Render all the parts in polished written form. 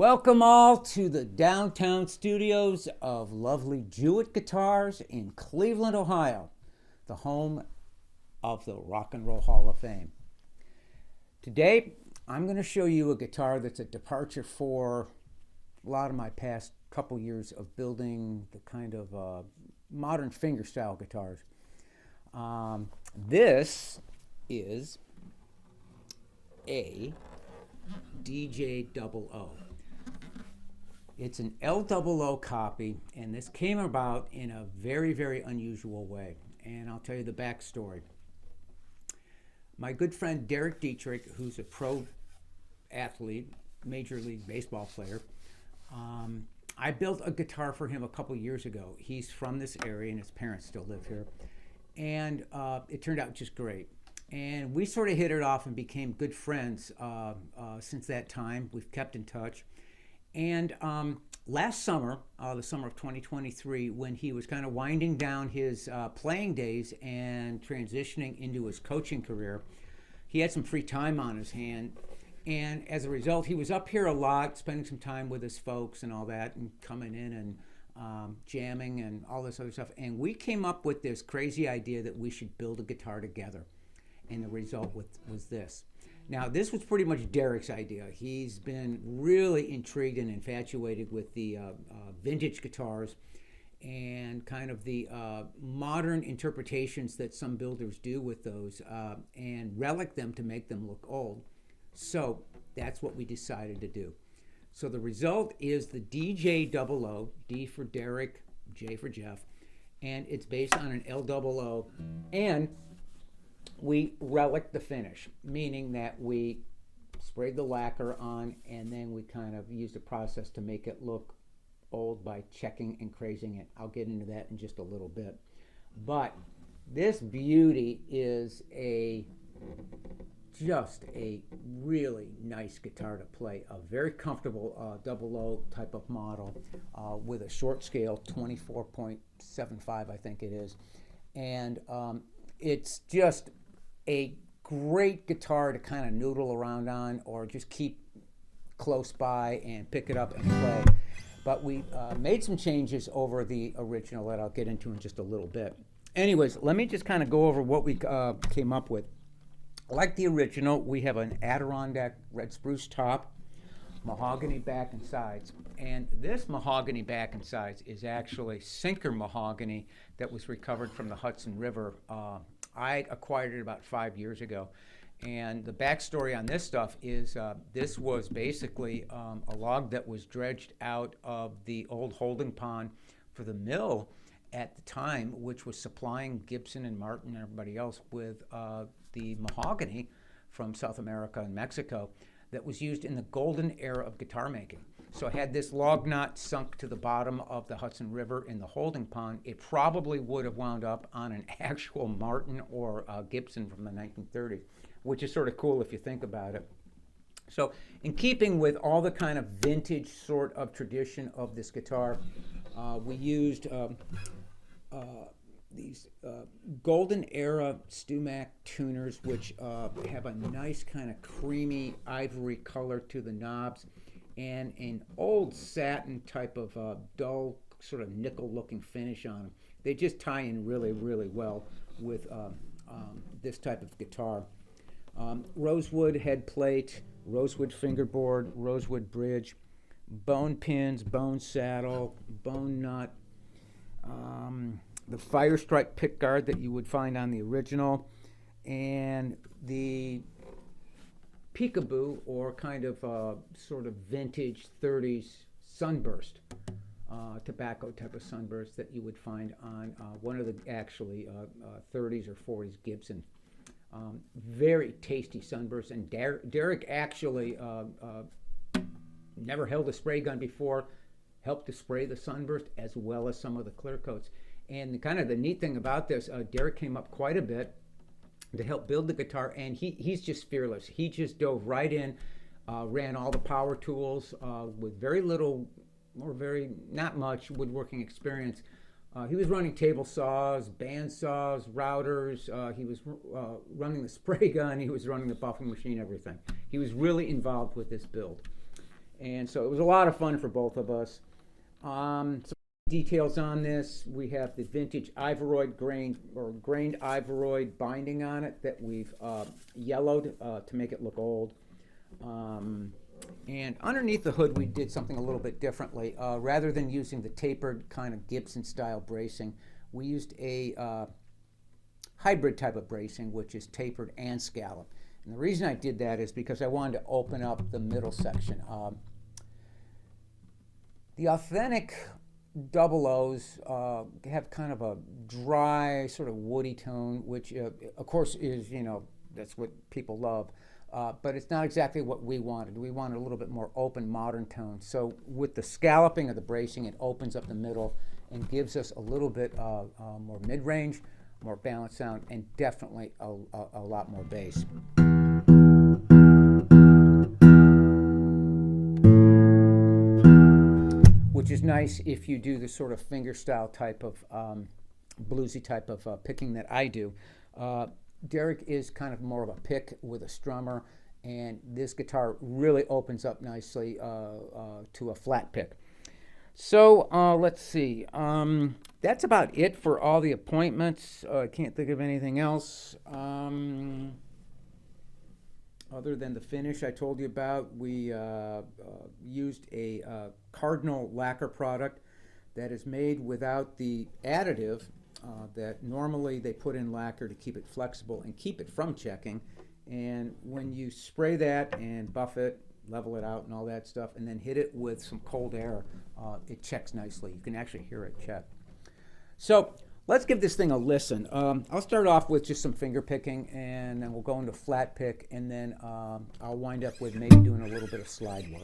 Welcome all to the downtown studios of lovely Jewett Guitars in Cleveland, Ohio, the home of the Rock and Roll Hall of Fame. Today, I'm going to show you a guitar that's a departure for a lot of my past couple years of building the kind of modern fingerstyle guitars. This is a DJ00. It's an L00 copy, and this came about in a very, very unusual way. And I'll tell you the backstory. My good friend Derek Dietrich, who's a pro athlete, Major League Baseball player, I built a guitar for him a couple years ago. He's from this area, and his parents still live here. And it turned out just great. And we sort of hit it off and became good friends since that time. We've kept in touch. And last summer, the summer of 2023, when he was kind of winding down his playing days and transitioning into his coaching career, he had some free time on his hand. And as a result, he was up here a lot, spending some time with his folks and all that, and coming in and jamming and all this other stuff. And we came up with this crazy idea that we should build a guitar together. And the result was this. Now, this was pretty much Derek's idea. He's been really intrigued and infatuated with the vintage guitars and kind of the modern interpretations that some builders do with those and relic them to make them look old. So that's what we decided to do. So the result is the DJ00, D for Derek, J for Jeff, and it's based on an L00, and we relic the finish, meaning that we sprayed the lacquer on and then we kind of used a process to make it look old by checking and crazing it. I'll get into that in just a little bit. But this beauty is just a really nice guitar to play, a very comfortable 00 type of model with a short scale, 24.75 I think it is. And it's just a great guitar to kind of noodle around on or just keep close by and pick it up and play. But we made some changes over the original that I'll get into in just a little bit. Anyways, let me just kind of go over what we came up with. Like the original, we have an Adirondack red spruce top, mahogany back and sides. And this mahogany back and sides is actually sinker mahogany that was recovered from the Hudson River. I acquired it about 5 years ago. And the backstory on this stuff is this was basically a log that was dredged out of the old holding pond for the mill at the time, which was supplying Gibson and Martin and everybody else with the mahogany from South America and Mexico that was used in the golden era of guitar making. So had this log not sunk to the bottom of the Hudson River in the holding pond, it probably would have wound up on an actual Martin or Gibson from the 1930s, which is sort of cool if you think about it. So in keeping with all the kind of vintage sort of tradition of this guitar, we used these golden era Stumac tuners, which have a nice kind of creamy ivory color to the knobs, and an old satin type of dull sort of nickel looking finish on them. They just tie in really, really well with this type of guitar. Rosewood head plate, rosewood fingerboard, rosewood bridge, bone pins, bone saddle, bone nut, the fire stripe pickguard that you would find on the original, and the peekaboo, or kind of sort of vintage 30s sunburst, tobacco type of sunburst that you would find on one of the actually 30s or 40s Gibson. Very tasty sunburst, and Derek actually never held a spray gun before, helped to spray the sunburst as well as some of the clear coats. And kind of the neat thing about this, Derek came up quite a bit to help build the guitar, and he's just fearless. He just dove right in, ran all the power tools with very little, or very not much woodworking experience. He was running table saws, band saws, routers. He was running the spray gun. He was running the buffing machine, everything. He was really involved with this build. And so it was a lot of fun for both of us. Some details on this: we have the vintage Ivoroid grained Ivoroid binding on it that we've yellowed to make it look old. And underneath the hood, we did something a little bit differently. Rather than using the tapered kind of Gibson-style bracing, we used a hybrid type of bracing, which is tapered and scalloped. And the reason I did that is because I wanted to open up the middle section. The authentic double O's have kind of a dry, sort of woody tone, which of course is, that's what people love. But it's not exactly what we wanted. We wanted a little bit more open, modern tone. So with the scalloping of the bracing, it opens up the middle and gives us a little bit more mid-range, more balanced sound, and definitely a lot more bass. Which is nice if you do the sort of fingerstyle type of bluesy type of picking that I do. Derek is kind of more of a pick with a strummer, and this guitar really opens up nicely to a flat pick. So let's see. That's about it for all the appointments. I can't think of anything else. Other than the finish I told you about, we used a Cardinal lacquer product that is made without the additive that normally they put in lacquer to keep it flexible and keep it from checking. And when you spray that and buff it, level it out and all that stuff, and then hit it with some cold air, it checks nicely. You can actually hear it check. So let's give this thing a listen. I'll start off with just some finger picking, and then we'll go into flat pick, and then I'll wind up with maybe doing a little bit of slide work.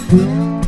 Mm-hmm.